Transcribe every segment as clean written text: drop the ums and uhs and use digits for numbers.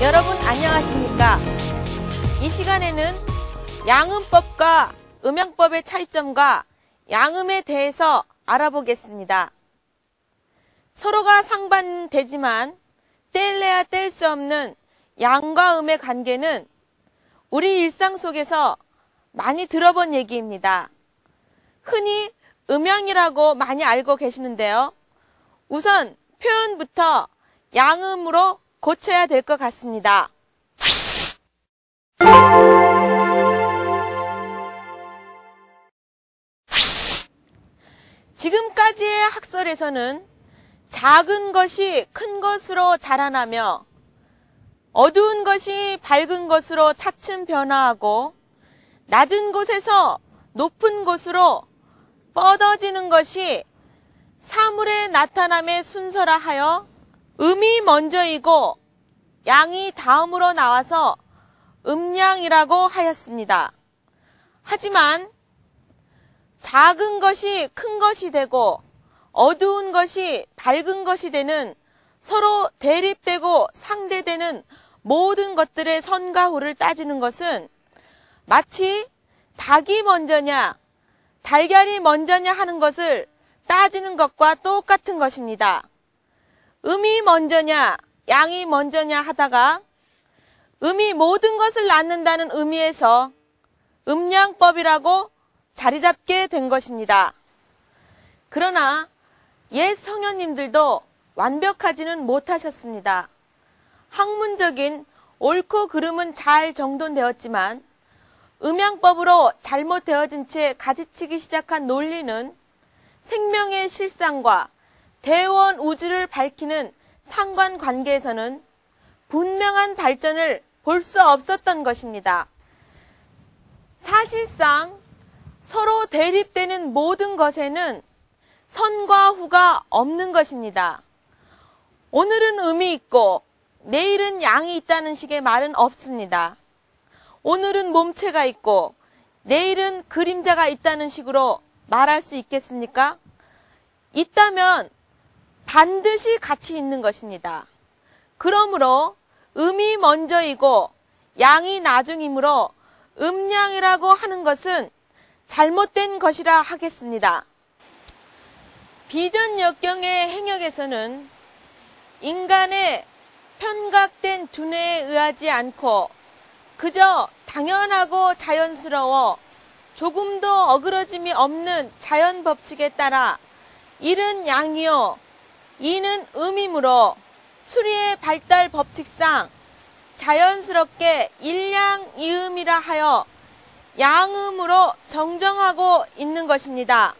여러분 안녕하십니까? 이 시간에는 양음법과 음양법의 차이점과 양음에 대해서 알아보겠습니다. 서로가 상반되지만 뗄래야 뗄 수 없는 양과 음의 관계는 우리 일상 속에서 많이 들어본 얘기입니다. 흔히 음양이라고 많이 알고 계시는데요. 우선 표현부터 양음으로 고쳐야 될 것 같습니다. 지금까지의 학설에서는 작은 것이 큰 것으로 자라나며 어두운 것이 밝은 것으로 차츰 변화하고 낮은 곳에서 높은 곳으로 뻗어지는 것이 사물의 나타남의 순서라 하여 음이 먼저이고 양이 다음으로 나와서 음양이라고 하였습니다. 하지만 작은 것이 큰 것이 되고 어두운 것이 밝은 것이 되는 서로 대립되고 상대되는 모든 것들의 선과 후를 따지는 것은 마치 닭이 먼저냐 달걀이 먼저냐 하는 것을 따지는 것과 똑같은 것입니다. 음이 먼저냐 양이 먼저냐 하다가 음이 모든 것을 낳는다는 의미에서 음양법이라고 자리 잡게 된 것입니다. 그러나 옛 성현님들도 완벽하지는 못하셨습니다. 학문적인 옳고 그름은 잘 정돈되었지만 음양법으로 잘못되어진 채 가지치기 시작한 논리는 생명의 실상과 대원 우주를 밝히는 상관관계에서는 분명한 발전을 볼 수 없었던 것입니다. 사실상 서로 대립되는 모든 것에는 선과 후가 없는 것입니다. 오늘은 음이 있고 내일은 양이 있다는 식의 말은 없습니다. 오늘은 몸체가 있고 내일은 그림자가 있다는 식으로 말할 수 있겠습니까? 있다면 반드시 같이 있는 것입니다. 그러므로 음이 먼저이고 양이 나중이므로 음양이라고 하는 것은 잘못된 것이라 하겠습니다. 비전역경의 행역에서는 인간의 편각된 두뇌에 의하지 않고 그저 당연하고 자연스러워 조금도 어그러짐이 없는 자연 법칙에 따라 일은 양이요 이는 음이므로 수리의 발달 법칙상 자연스럽게 일양이음이라 하여 양음으로 정정하고 있는 것입니다.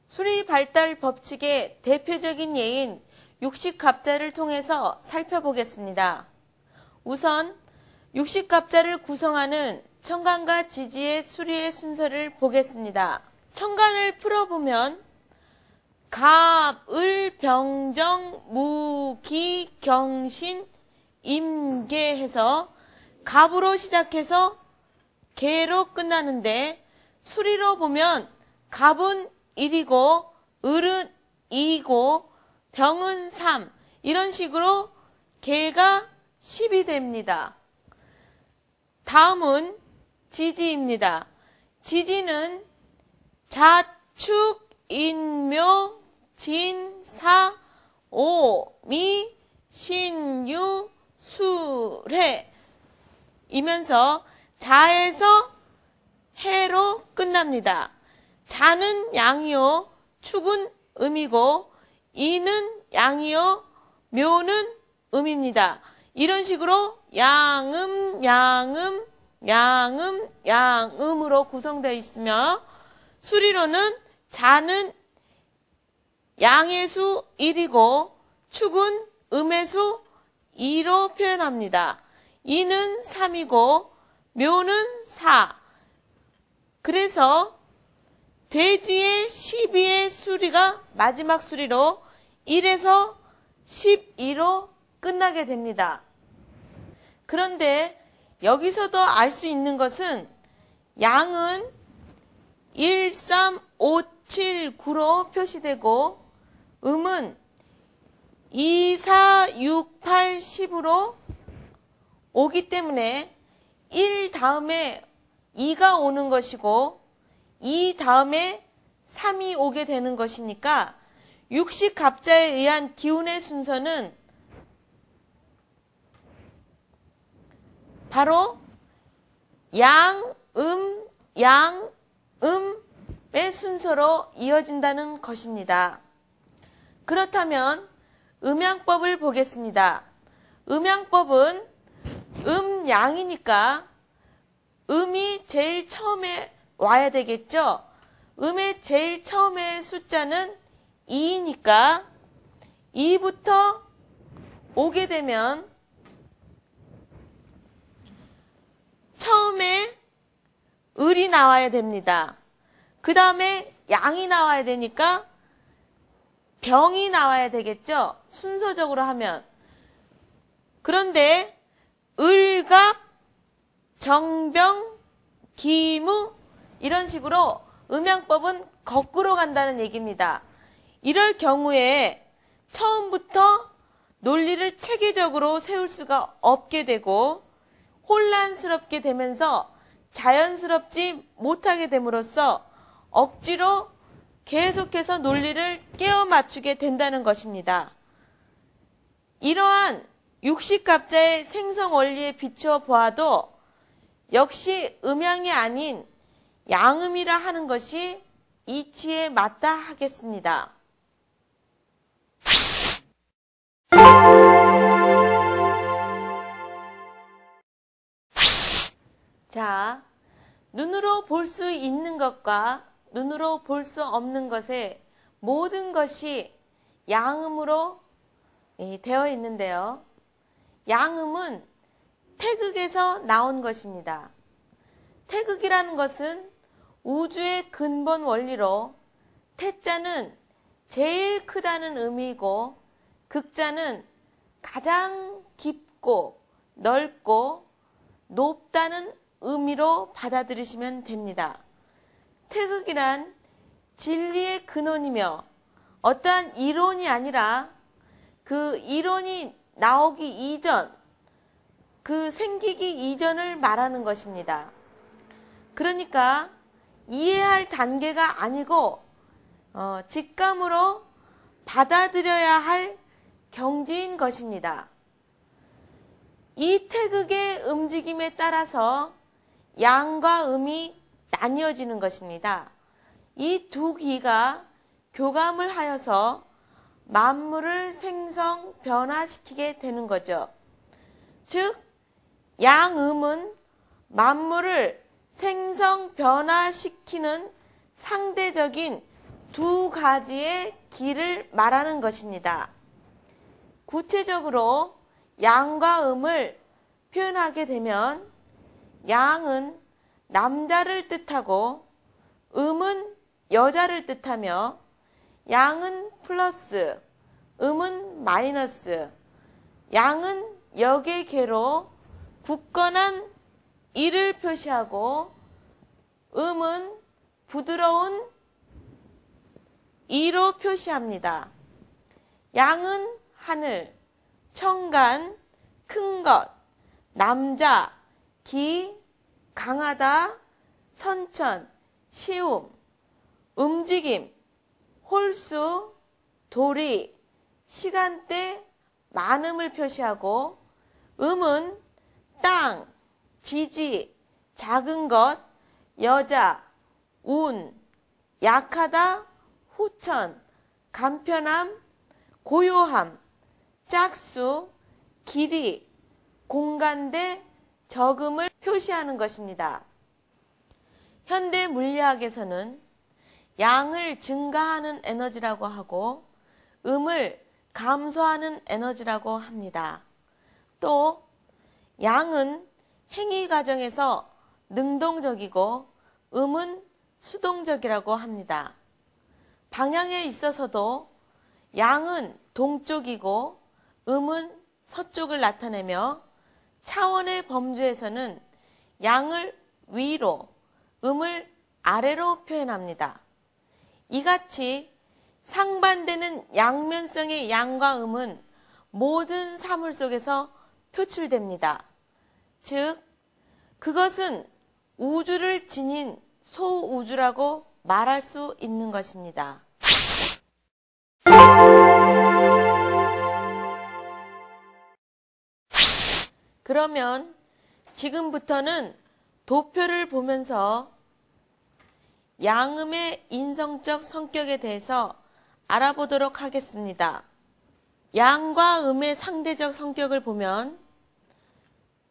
수리 발달 법칙의 대표적인 예인 육식갑자를 통해서 살펴보겠습니다. 우선 육식갑자를 구성하는 천간과 지지의 수리의 순서를 보겠습니다. 천간을 풀어보면 갑, 을, 병정, 무, 기, 경신, 임계 해서 갑으로 시작해서 개로 끝나는데 수리로 보면 갑은 1이고 을은 2이고 병은 3 이런 식으로 개가 10이 됩니다. 다음은 지지입니다. 지지는 자축, 인묘, 진, 사, 오, 미, 신, 유, 수, 래 이면서 자에서 해로 끝납니다. 자는 양이요 축은 음이고 이는 양이요 묘는 음입니다. 이런 식으로 양음, 양음, 양음, 양음으로 구성되어 있으며 수리로는 자는 양의 수 1이고 축은 음의 수 2로 표현합니다. 이는 3이고 묘는 4. 그래서 돼지의 12의 수리가 마지막 수리로 1에서 12로 끝나게 됩니다. 그런데 여기서도 알 수 있는 것은 양은 1, 3, 5, 7, 9로 표시되고 음은 2, 4, 6, 8, 10으로 오기 때문에 1 다음에 2가 오는 것이고 2 다음에 3이 오게 되는 것이니까 육식갑자에 의한 기운의 순서는 바로 양, 음의 순서로 이어진다는 것입니다. 그렇다면 음양법을 보겠습니다. 음양법은 양이니까 음이 제일 처음에 와야 되겠죠. 음의 제일 처음에 숫자는 2이니까 2부터 오게 되면 처음에 을이 나와야 됩니다. 그 다음에 양이 나와야 되니까 병이 나와야 되겠죠. 순서적으로 하면. 그런데 을갑, 정병, 기무 이런 식으로 음양법은 거꾸로 간다는 얘기입니다. 이럴 경우에 처음부터 논리를 체계적으로 세울 수가 없게 되고 혼란스럽게 되면서 자연스럽지 못하게 됨으로써 억지로 계속해서 논리를 깨워 맞추게 된다는 것입니다. 이러한 육식갑자의 생성 원리에 비추어 보아도 역시 음양이 아닌 양음이라 하는 것이 이치에 맞다 하겠습니다. 자, 눈으로 볼 수 있는 것과 눈으로 볼 수 없는 것의 모든 것이 양음으로 되어 있는데요. 양음은 태극에서 나온 것입니다. 태극이라는 것은 우주의 근본 원리로 태자는 제일 크다는 의미이고 극자는 가장 깊고 넓고 높다는 의미로 받아들이시면 됩니다. 태극이란 진리의 근원이며 어떠한 이론이 아니라 그 이론이 나오기 이전, 그 생기기 이전을 말하는 것입니다. 그러니까 이해할 단계가 아니고 직감으로 받아들여야 할 경지인 것입니다. 이 태극의 움직임에 따라서 양과 음이 나뉘어지는 것입니다. 이 두 기가 교감을 하여서 만물을 생성, 변화시키게 되는 거죠. 즉, 양음은 만물을 생성, 변화시키는 상대적인 두 가지의 기를 말하는 것입니다. 구체적으로 양과 음을 표현하게 되면 양은 남자를 뜻하고 음은 여자를 뜻하며 양은 플러스, 음은 마이너스, 양은 역의 괴로 굳건한 이를 표시하고 음은 부드러운 이로 표시합니다. 양은 하늘, 청간, 큰 것, 남자, 기, 강하다, 선천, 쉬움, 움직임, 홀수, 도리, 시간대, 많음을 표시하고 음은 땅, 지지, 작은 것, 여자, 운, 약하다, 후천, 간편함, 고요함, 짝수, 길이, 공간대, 적음을 표시하는 것입니다. 현대 물리학에서는 양을 증가하는 에너지라고 하고 음을 감소하는 에너지라고 합니다. 또 양은 행위 과정에서 능동적이고 음은 수동적이라고 합니다. 방향에 있어서도 양은 동쪽이고 음은 서쪽을 나타내며 차원의 범주에서는 양을 위로, 음을 아래로 표현합니다. 이같이 상반되는 양면성의 양과 음은 모든 사물 속에서 표출됩니다. 즉, 그것은 우주를 지닌 소우주라고 말할 수 있는 것입니다. 그러면 지금부터는 도표를 보면서 양음의 인성적 성격에 대해서 알아보도록 하겠습니다. 양과 음의 상대적 성격을 보면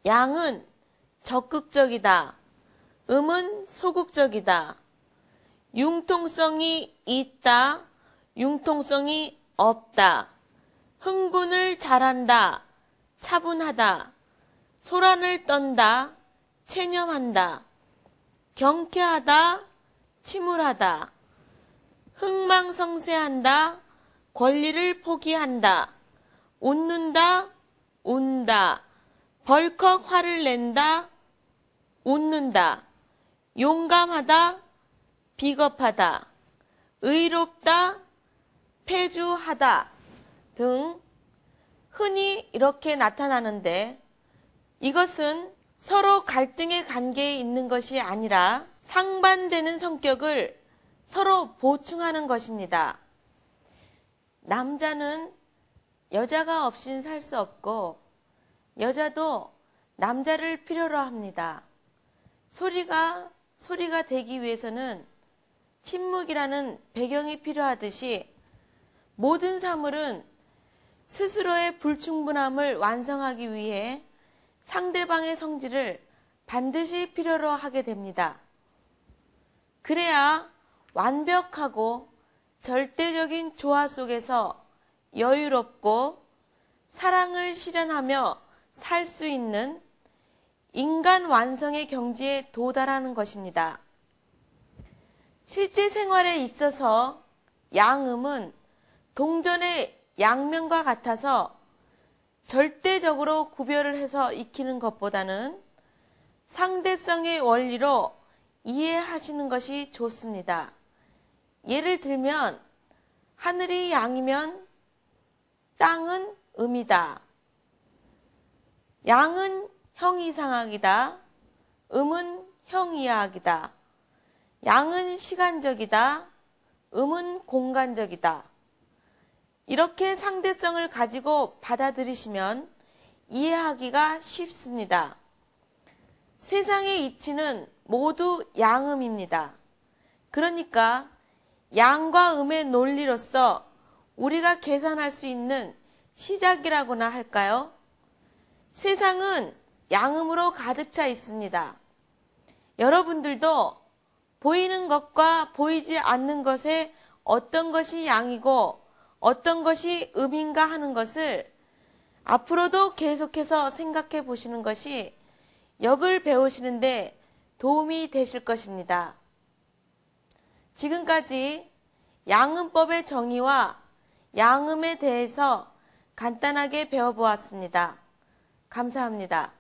양은 적극적이다. 음은 소극적이다. 융통성이 있다. 융통성이 없다. 흥분을 잘한다. 차분하다. 소란을 떤다. 체념한다. 경쾌하다. 침울하다. 흥망성쇠한다. 권리를 포기한다. 웃는다. 운다. 벌컥 화를 낸다. 웃는다. 용감하다. 비겁하다. 의롭다. 패주하다. 등 흔히 이렇게 나타나는데 이것은 서로 갈등의 관계에 있는 것이 아니라 상반되는 성격을 서로 보충하는 것입니다. 남자는 여자가 없인 살 수 없고 여자도 남자를 필요로 합니다. 소리가 되기 위해서는 침묵이라는 배경이 필요하듯이 모든 사물은 스스로의 불충분함을 완성하기 위해 상대방의 성질을 반드시 필요로 하게 됩니다. 그래야 완벽하고 절대적인 조화 속에서 여유롭고 사랑을 실현하며 살 수 있는 인간 완성의 경지에 도달하는 것입니다. 실제 생활에 있어서 양음은 동전의 양면과 같아서 절대적으로 구별을 해서 익히는 것보다는 상대성의 원리로 이해하시는 것이 좋습니다. 예를 들면 하늘이 양이면 땅은 음이다. 양은 형이상학이다. 음은 형이하학이다. 양은 시간적이다. 음은 공간적이다. 이렇게 상대성을 가지고 받아들이시면 이해하기가 쉽습니다. 세상의 이치는 모두 양음입니다. 그러니까 양과 음의 논리로서 우리가 계산할 수 있는 시작이라고나 할까요? 세상은 양음으로 가득 차 있습니다. 여러분들도 보이는 것과 보이지 않는 것에 어떤 것이 양이고 어떤 것이 음인가 하는 것을 앞으로도 계속해서 생각해 보시는 것이 역을 배우시는데 도움이 되실 것입니다. 지금까지 양음법의 정의와 양음에 대해서 간단하게 배워보았습니다. 감사합니다.